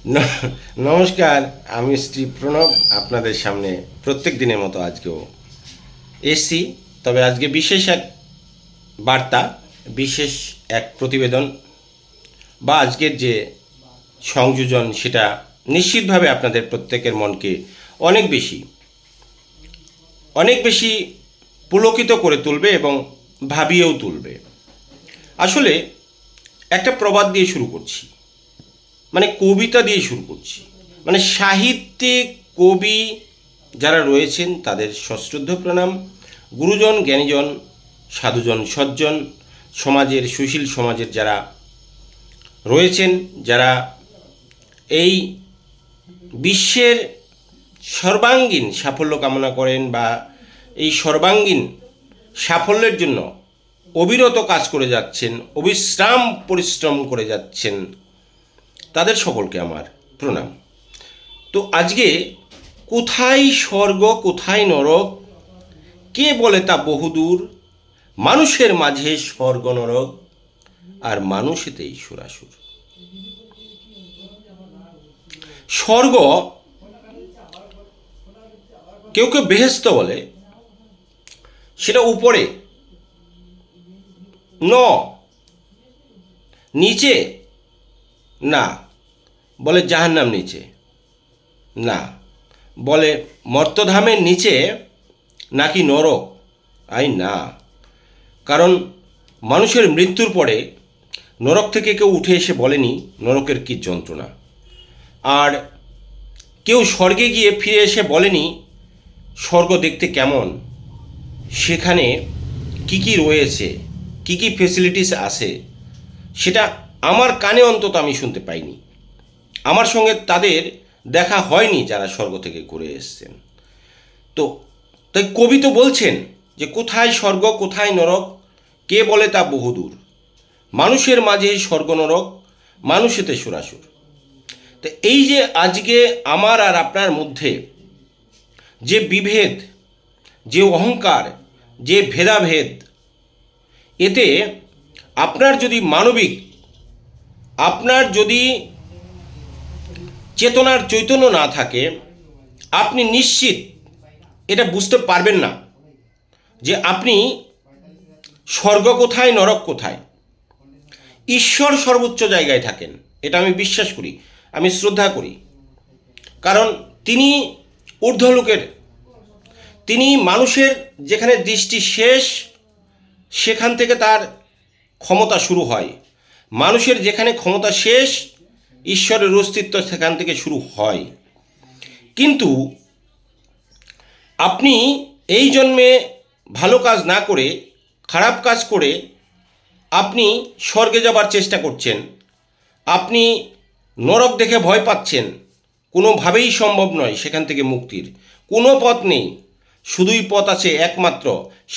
নমস্কার, আমি শ্রী প্রণব আপনাদের সামনে প্রত্যেক দিনের মতো আজকেও এসছি। তবে আজকে বিশেষ এক বার্তা, বিশেষ এক প্রতিবেদন বা আজকের যে সংযোজন, সেটা নিশ্চিতভাবে আপনাদের প্রত্যেকের মনকে অনেক বেশি পুলকিত করে তুলবে এবং ভাবিয়েও তুলবে। আসলে একটা প্রবাদ দিয়ে শুরু করছি, মানে কবিতা দিয়ে শুরু করছি। মানে সাহিত্যিক কবি যারা রয়েছেন তাদের সশ্রদ্ধ প্রণাম। গুরুজন, জ্ঞানীজন, সাধুজন, সজ্জন, সমাজের সুশীল সমাজের যারা রয়েছেন, যারা এই বিশ্বের সর্বাঙ্গীন সাফল্য কামনা করেন বা এই সর্বাঙ্গীন সাফল্যের জন্য অবিরত কাজ করে যাচ্ছেন, অবিশ্রাম পরিশ্রম করে যাচ্ছেন, তাদের সকলকে আমার প্রণাম। তো আজকে কোথায় স্বর্গ কোথায় নরক, কে বলে তা বহুদূর, মানুষের মাঝে স্বর্গ নরক আর মানুষেতেই সুরাসুর। স্বর্গ কেউ কেউ বেহেশত বলে, সেটা উপরে, নিচে না, বলে জাহান্নাম নিচে না, বলে মর্তধামের নিচে নাকি নরক, না। কারণ মানুষের মৃত্যুর পরে নরক থেকে কেউ উঠে এসে বলেনি নরকের কী যন্ত্রণা, আর কেউ স্বর্গে গিয়ে ফিরে এসে বলেনি স্বর্গ দেখতে কেমন, সেখানে কি কি রয়েছে, কি কি ফেসিলিটিস আছে, সেটা আমার কানে অন্তত আমি শুনতে পাইনি। আমার সঙ্গে তাদের দেখা হয়নি যারা স্বর্গ থেকে ঘুরে এসেছেন। তো তাই কবি তো বলছেন যে কোথায় স্বর্গ কোথায় নরক, কে বলে তা বহুদূর, মানুষের মাঝে স্বর্গ নরক, মানুষেতে সুরাসুর। তো এই যে আজকে আমার আর আপনার মধ্যে যে বিভেদ, যে অহংকার, যে ভেদাভেদ, এতে আপনার যদি মানবিক, আপনার যদি চেতনার চৈতন্য না থাকে, আপনি নিশ্চিত এটা বুঝতে পারবেন না যে আপনি স্বর্গ কোথায় নরক কোথায়। ঈশ্বর সর্বোচ্চ জায়গায় থাকেন, এটা আমি বিশ্বাস করি, আমি শ্রদ্ধা করি। কারণ তিনি ঊর্ধ্বলোকের, তিনি মানুষের যেখানে দৃষ্টি শেষ সেখান থেকে তার ক্ষমতা শুরু হয়, মানুষের যেখানে ক্ষমতা শেষ ঈশ্বরের অস্তিত্ব সেখান থেকে শুরু হয়। কিন্তু আপনি এই জন্মে ভালো কাজ না করে খারাপ কাজ করে আপনি স্বর্গে যাবার চেষ্টা করছেন, আপনি নরক দেখে ভয় পাচ্ছেন। কোনোভাবেই সম্ভব নয় সেখান থেকে মুক্তির, কোনো পথ নেই। শুধুই পথ আছে একমাত্র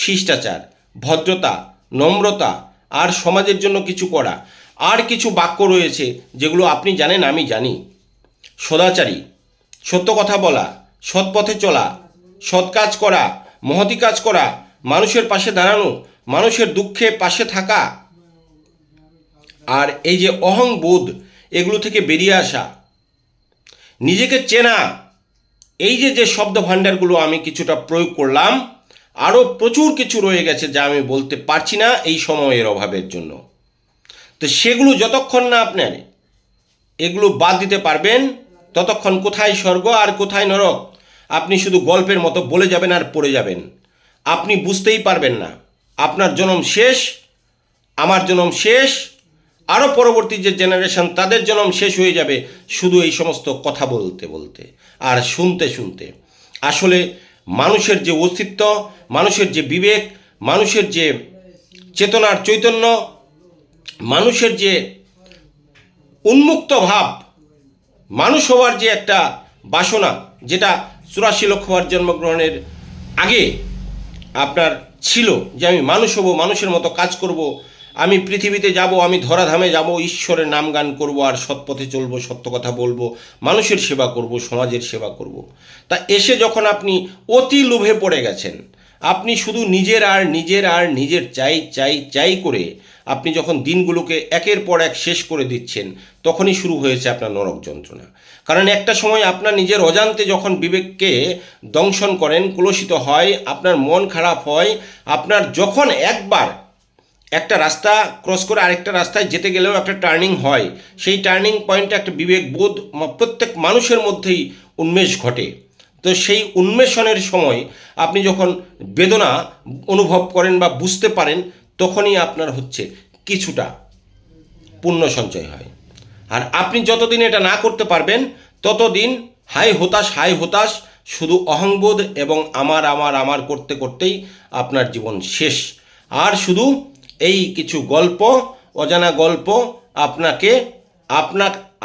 শিষ্টাচার, ভদ্রতা, নম্রতা আর সমাজের জন্য কিছু করা। আর কিছু বাক্য রয়েছে যেগুলো আপনি জানেন, আমি জানি। সদাচারী, সত্য কথা বলা, সৎ পথে চলা, সৎ কাজ করা, মহতি কাজ করা, মানুষের পাশে দাঁড়ানো, মানুষের দুঃখে পাশে থাকা, আর এই যে অহংবোধ, এগুলো থেকে বেরিয়ে আসা, নিজেকে চেনা। এই যে শব্দ ভাণ্ডারগুলো আমি কিছুটা প্রয়োগ করলাম, আরও প্রচুর কিছু রয়ে গেছে যা আমি বলতে পারছি না এই সময়ের অভাবের জন্য। তো সেগুলো যতক্ষণ না আপনার এগুলো বাদ দিতে পারবেন, ততক্ষণ কোথায় স্বর্গ আর কোথায় নরক আপনি শুধু গল্পের মতো বলে যাবেন আর পড়ে যাবেন। আপনি বুঝতেই পারবেন না, আপনার জন্ম শেষ, আমার জন্ম শেষ, আরও পরবর্তী যে জেনারেশন তাদের জন্ম শেষ হয়ে যাবে শুধু এই সমস্ত কথা বলতে বলতে আর শুনতে শুনতে। আসলে মানুষের যে অস্তিত্ব, মানুষের যে বিবেক, মানুষের যে চেতনার চৈতন্য, মানুষের যে উন্মুক্ত ভাব, মানুষ হওয়ার যে একটা বাসনা, যেটা 84 লক্ষবার জন্মগ্রহণের আগে আপনার ছিল, যে আমি মানুষ হব, মানুষের মতো কাজ করব, আমি পৃথিবীতে যাব, আমি ধরাধামে যাব, ঈশ্বরের নাম গান করব আর সৎপথে চলবো, সত্য কথা বলবো, মানুষের সেবা করব, সমাজের সেবা করব। তা এসে যখন আপনি অতি লোভে পড়ে গেছেন, আপনি শুধু নিজের আর নিজের চাই চাই চাই করে আপনি যখন দিনগুলোকে একের পর এক শেষ করে দিচ্ছেন, তখনই শুরু হয়েছে আপনার নরক যন্ত্রণা। কারণ একটা সময় আপনার নিজের অজান্তে যখন বিবেককে দংশন করেন, কলুষিত হয়, আপনার মন খারাপ হয়, আপনার যখন একবার একটা রাস্তা ক্রস করে আরেকটা রাস্তায় যেতে গেলেও একটা টার্নিং হয়, সেই টার্নিং পয়েন্টে একটা বিবেকবোধ প্রত্যেক মানুষের মধ্যেই উন্মেষ ঘটে। তো সেই উন্মেষণের সময় আপনি যখন বেদনা অনুভব করেন বা বুঝতে পারেন, তখনই আপনার হচ্ছে কিছুটা পুণ্য সঞ্চয় হয়। আর আপনি যতদিন এটা না করতে পারবেন, ততদিন হাই হতাশ, শুধু অহংবোধ এবং আমার আমার আমার করতে করতেই আপনার জীবন শেষ। আর শুধু এই কিছু গল্প, অজানা গল্প আপনাকে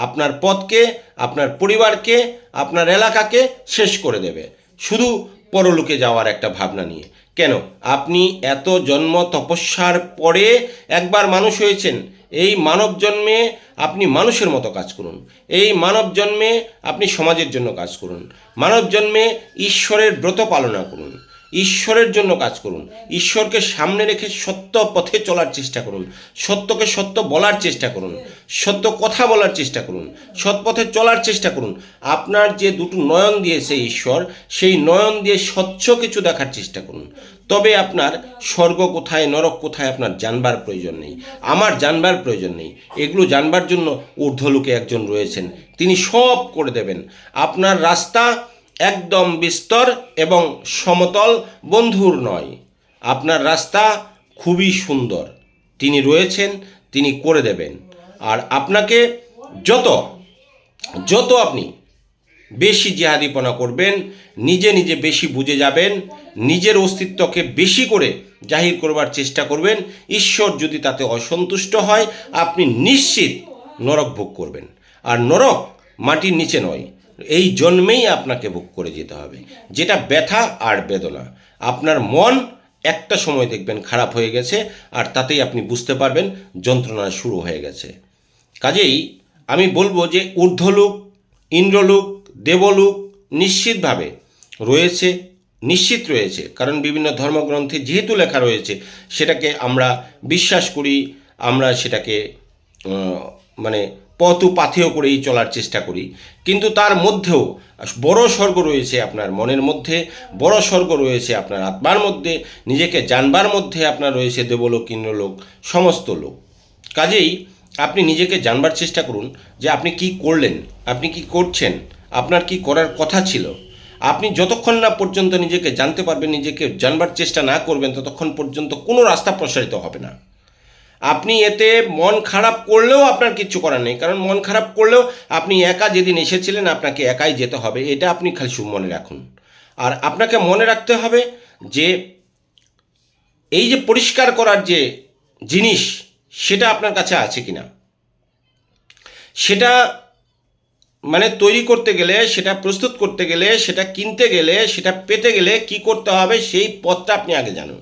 আপনার পথকে, আপনার পরিবারকে, আপনার এলাকাকে শেষ করে দেবে, শুধু পরলোকে যাওয়ার একটা ভাবনা নিয়ে। কেন? আপনি এত জন্ম তপস্যার পরে একবার মানুষ হয়েছেন। এই মানব জন্মে আপনি মানুষের মতো কাজ করুন। এই মানব জন্মে আপনি সমাজের জন্য কাজ করুন। মানব জন্মে ঈশ্বরের ব্রত পালনা করুন, ঈশ্বরের জন্য কাজ করুন, ঈশ্বরকে সামনে রেখে সত্য পথে চলার চেষ্টা করুন, সত্যকে সত্য বলার চেষ্টা করুন, সত্য কথা বলার চেষ্টা করুন, সৎ পথে চলার চেষ্টা করুন। আপনার যে দুটো নয়ন দিয়েছে ঈশ্বর, সেই নয়ন দিয়ে স্বচ্ছ কিছু দেখার চেষ্টা করুন। তবে আপনার স্বর্গ কোথায়, নরক কোথায় আপনার জানবার প্রয়োজন নেই, আমার জানবার প্রয়োজন নেই। এগুলো জানবার জন্য ঊর্ধ্বলোকে একজন রয়েছেন, তিনি সব করে দেবেন। আপনার রাস্তা একদম বিস্তর এবং সমতল, বন্ধুর নয়। আপনার রাস্তা খুবই সুন্দর, তিনি রয়েছেন, তিনি করে দেবেন। আর আপনাকে যত যত আপনি বেশি জিহাদিপনা করবেন, নিজে নিজে বেশি বুঝে যাবেন, নিজের অস্তিত্বকে বেশি করে জাহির করবার চেষ্টা করবেন, ঈশ্বর যদি তাতে অসন্তুষ্ট হয়, আপনি নিশ্চিত নরক ভোগ করবেন। আর নরক মাটির নিচে নয়, এই জন্মেই আপনাকে ভোগ করে যেতে হবে, যেটা ব্যথা আর বেদনা। আপনার মন একটা সময় দেখবেন খারাপ হয়ে গেছে, আর তাতেই আপনি বুঝতে পারবেন যন্ত্রণা শুরু হয়ে গেছে। কাজেই আমি বলবো যে ঊর্ধ্বলোক, ইন্দ্রলোক, দেবলোক নিশ্চিতভাবে রয়েছে, নিশ্চিত রয়েছে। কারণ বিভিন্ন ধর্মগ্রন্থে যেহেতু লেখা রয়েছে, সেটাকে আমরা বিশ্বাস করি, আমরা সেটাকে মানে পাথেয় করেই চলার চেষ্টা করি। কিন্তু তার মধ্যেও বড় স্বর্গ রয়েছে আপনার মনের মধ্যে, বড় স্বর্গ রয়েছে আপনার আত্মার মধ্যে, নিজেকে জানবার মধ্যে আপনার রয়েছে দেবলোক, ইন্দ্রলোক, সমস্ত লোক। কাজেই আপনি নিজেকে জানবার চেষ্টা করুন যে আপনি কি করলেন, আপনি কি করছেন, আপনার কি করার কথা ছিল। আপনি যতক্ষণ না পর্যন্ত নিজেকে জানতে পারবেন, নিজেকে জানবার চেষ্টা না করবেন, ততক্ষণ পর্যন্ত কোনো রাস্তা প্রসারিত হবে না। আপনি এতে মন খারাপ করলেও আপনার কিচ্ছু করার নেই, কারণ মন খারাপ করলেও আপনি একা যেদিন এসেছিলেন, আপনাকে একাই যেতে হবে, এটা আপনি খালি মনে রাখুন। আর আপনাকে মনে রাখতে হবে যে এই যে পরিষ্কার করার যে জিনিস, সেটা আপনার কাছে আছে কিনা, সেটা মানে তৈরি করতে গেলে, সেটা প্রস্তুত করতে গেলে, সেটা কিনতে গেলে, সেটা পেতে গেলে কি করতে হবে, সেই পথটা আপনি আগে জানুন।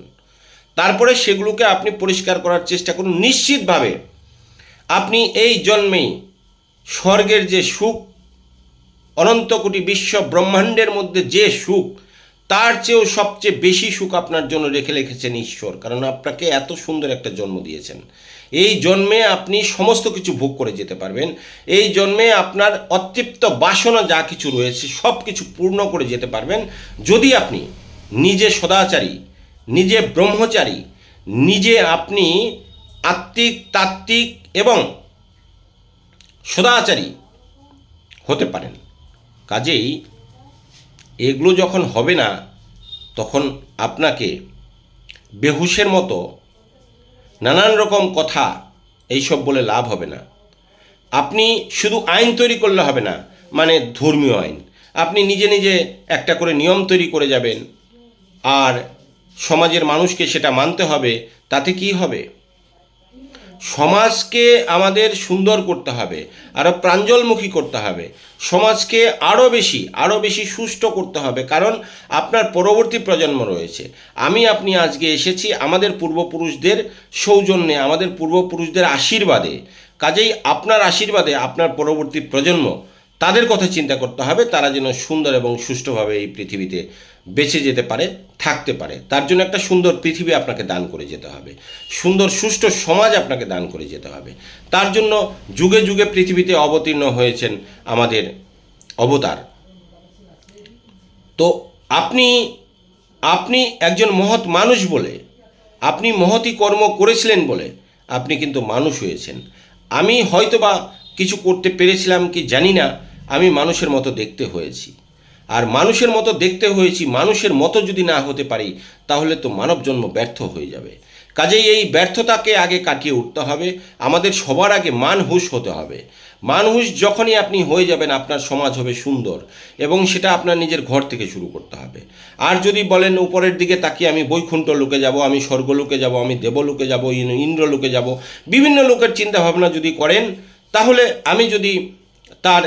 তারপরে সেগুলোকে আপনি পরিষ্কার করার চেষ্টা করুন। নিশ্চিতভাবে আপনি এই জন্মেই স্বর্গের যে সুখ, অনন্ত কোটি বিশ্ব ব্রহ্মাণ্ডের মধ্যে যে সুখ, তার চেয়েও সবচেয়ে বেশি সুখ আপনার জন্য রেখেছেন ঈশ্বর। কারণ আপনাকে এত সুন্দর একটা জন্ম দিয়েছেন। এই জন্মে আপনি সমস্ত কিছু ভোগ করে যেতে পারবেন। এই জন্মে আপনার অতৃপ্ত বাসনা যা কিছু রয়েছে সব কিছু পূর্ণ করে যেতে পারবেন, যদি আপনি নিজে সদাচারী, নিজে ব্রহ্মচারী, নিজে আপনি আত্মিক, তাত্ত্বিক এবং সদাচারী হতে পারেন। কাজেই এগুলো যখন হবে না, তখন আপনাকে বেহুশের মতো নানান রকম কথা এইসব বলে লাভ হবে না। আপনি শুধু আইন তৈরি করলে হবে না, মানে ধর্মীয় আইন। আপনি নিজে নিজে একটা করে নিয়ম তৈরি করে যাবেন, আর সমাজের মানুষকে সেটা মানতে হবে। তাতে কি হবে? সমাজকে আমাদের সুন্দর করতে হবে, আরও প্রাঞ্জলমুখী করতে হবে, সমাজকে আরও বেশি সুষ্ঠু করতে হবে। কারণ আপনার পরবর্তী প্রজন্ম রয়েছে। আপনি আজকে এসেছি আমাদের পূর্বপুরুষদের সৌজন্যে, আমাদের পূর্বপুরুষদের আশীর্বাদে। কাজেই আপনার আশীর্বাদে আপনার পরবর্তী প্রজন্ম তাদের কথা চিন্তা করতে হবে, তারা যেন সুন্দর এবং সুষ্ঠুভাবে এই পৃথিবীতে বেঁচে যেতে পারে, থাকতে পারে। তার জন্য একটা সুন্দর পৃথিবী আপনাকে দান করে যেতে হবে, সুন্দর সুষ্ঠু সমাজ আপনাকে দান করে যেতে হবে। তার জন্য যুগে যুগে পৃথিবীতে অবতীর্ণ হয়েছেন আমাদের অবতার। তো আপনি আপনি একজন মহৎ মানুষ বলে, আপনি মহৎই কর্ম করেছিলেন বলে আপনি কিন্তু মানুষ হয়েছেন। আমি হয়তোবা কিছু করতে পেরেছিলাম কি জানি না, আমি মানুষের মতো দেখতে হয়েছি। আর মানুষের মতো দেখতে হয়েছি, মানুষের মতো যদি না হতে পারি তাহলে তো মানব জন্ম ব্যর্থ হয়ে যাবে। কাজেই এই ব্যর্থতাকে আগে কাটিয়ে উঠতে হবে। আমাদের সবার আগে মানহুস হতে হবে। মানহুস যখনই আপনি হয়ে যাবেন, আপনার সমাজ হবে সুন্দর, এবং সেটা আপনার নিজের ঘর থেকে শুরু করতে হবে। আর যদি বলেন উপরের দিকে তাকিয়ে আমি বৈকুণ্ঠ লোকে যাব, আমি স্বর্গলোকে যাব, আমি দেবলোকে যাব, ইন্দ্রলোকে যাব, বিভিন্ন লোকের চিন্তাভাবনা যদি করেন, তাহলে আমি যদি তার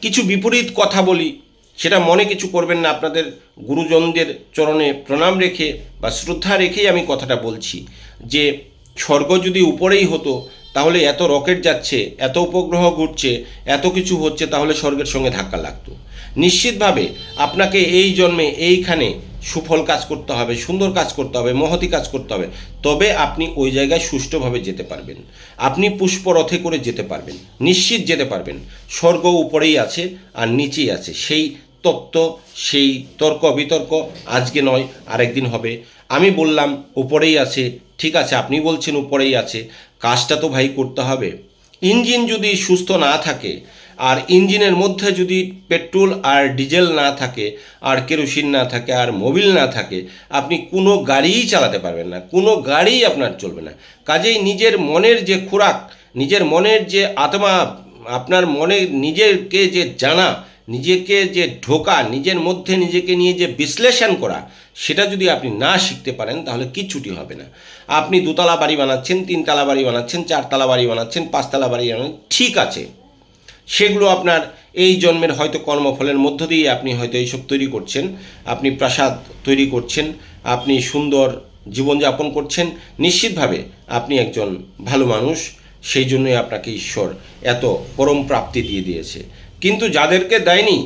কিছু বিপরীত কথা বলি, সেটা মনে কিছু করবেন না। আপনাদের গুরুজনদের চরণে প্রণাম রেখে বা শ্রদ্ধা রেখেই আমি কথাটা বলছি যে স্বর্গ যদি উপরেই হতো তাহলে এত রকেট যাচ্ছে, এত উপগ্রহ ঘুরছে, এত কিছু হচ্ছে, তাহলে স্বর্গের সঙ্গে ধাক্কা লাগতো। নিশ্চিতভাবে আপনাকে এই জন্মে এইখানে সুফল কাজ করতে হবে, সুন্দর কাজ করতে হবে, মহতি কাজ করতে হবে, তবে আপনি ওই জায়গায় সুষ্ঠুভাবে যেতে পারবেন। আপনি পুষ্পরথে করে যেতে পারবেন, নিশ্চিত যেতে পারবেন। স্বর্গ উপরেই আছে আর নিচেই আছে, সেই তত্ত্ব, সেই তর্ক বিতর্ক আজকে নয়, আরেকদিন হবে। আমি বললাম উপরেই আছে, ঠিক আছে, আপনি বলছেন উপরেই আছে, কাজটা তো ভাই করতে হবে। ইঞ্জিন যদি সুস্থ না থাকে, আর ইঞ্জিনের মধ্যে যদি পেট্রোল আর ডিজেল না থাকে, আর কেরোসিন না থাকে, আর মোবিল না থাকে, আপনি কোনো গাড়িই চালাতে পারবেন না, কোনো গাড়িই আপনার চলবে না। কাজেই নিজের মনের যে খোরাক, নিজের মনের যে আত্মা, আপনার মনে নিজেকে যে জানা, নিজেকে যে ঢোকা, নিজের মধ্যে নিজেকে নিয়ে যে বিশ্লেষণ করা, সেটা যদি আপনি না শিখতে পারেন তাহলে কিচ্ছুটি হবে না। আপনি দুতলা বাড়ি বানাচ্ছেন, তিনতলা বাড়ি বানাচ্ছেন, চারতলা বাড়ি বানাচ্ছেন, পাঁচতলা বাড়ি বানাচ্ছেন, ঠিক আছে, সেগুলো আপনার এই জন্মের হয়তো কর্মফলের মধ্য দিয়ে আপনি হয়তো এইসব তৈরি করছেন, আপনি প্রাসাদ তৈরি করছেন, আপনি সুন্দর জীবনযাপন করছেন, নিশ্চিতভাবে আপনি একজন ভালো মানুষ, সেই জন্যই আপনাকে ঈশ্বর এত পরম প্রাপ্তি দিয়ে দিয়েছে। কিন্তু যাদেরকে দেয়নি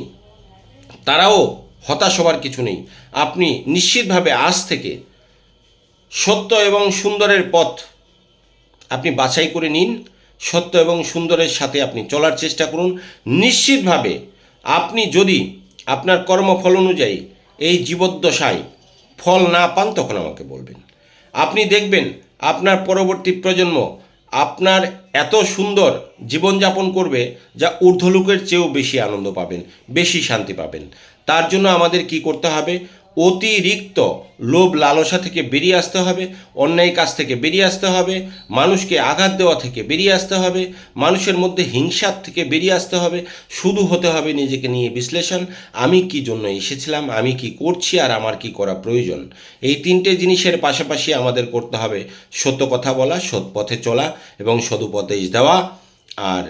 তারাও হতাশ হবার কিছু নেই। আপনি নিশ্চিতভাবে আজ থেকে সত্য এবং সুন্দরের পথ আপনি বাছাই করে নিন, সত্য এবং সুন্দরের সাথে আপনি চলার চেষ্টা করুন। নিশ্চিতভাবে আপনি যদি আপনার কর্মফল অনুযায়ী এই জীবদ্দশায় ফল না পান তখন আমাকে বলবেন। আপনি দেখবেন আপনার পরবর্তী প্রজন্ম আপনার এত সুন্দর জীবনযাপন করবে যা ঊর্ধ্বলোকের চেয়েও বেশি আনন্দ পাবেন, বেশি শান্তি পাবেন। তার জন্য আমাদের কি করতে হবে? অতিরিক্ত লোভ লালসা থেকে বেরিয়ে আসতে হবে, অন্যায় কাজ থেকে বেরিয়ে আসতে হবে, মানুষকে আঘাত দেওয়া থেকে বেরিয়ে আসতে হবে, মানুষের মধ্যে হিংসার থেকে বেরিয়ে আসতে হবে। শুধু হতে হবে নিজেকে নিয়ে বিশ্লেষণ, আমি কি জন্য এসেছিলাম, আমি কি করছি, আর আমার কি করা প্রয়োজন। এই তিনটে জিনিসের পাশাপাশি আমাদের করতে হবে সত্য কথা বলা, সৎ পথে চলা এবং সদুপদেশ দেওয়া, আর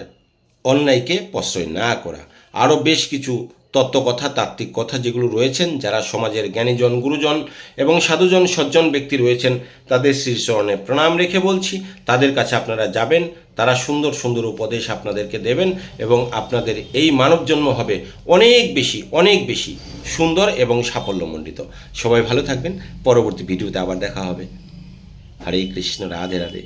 অন্যায়কে প্রশ্রয় না করা। আরও বেশ কিছু তত্ত্বকথা, তাত্ত্বিক কথা যেগুলো রয়েছেন, যারা সমাজের জ্ঞানীজন, গুরুজন এবং সাধুজন, সজ্জন ব্যক্তি রয়েছেন, তাদের শ্রীচরণে প্রণাম রেখে বলছি, তাদের কাছে আপনারা যাবেন, তারা সুন্দর সুন্দর উপদেশ আপনাদেরকে দেবেন এবং আপনাদের এই মানব জন্ম হবে অনেক বেশি, অনেক বেশি সুন্দর এবং সাফল্যমণ্ডিত। সবাই ভালো থাকবেন, পরবর্তী ভিডিওতে আবার দেখা হবে। হরে কৃষ্ণ, রাধে রাধে।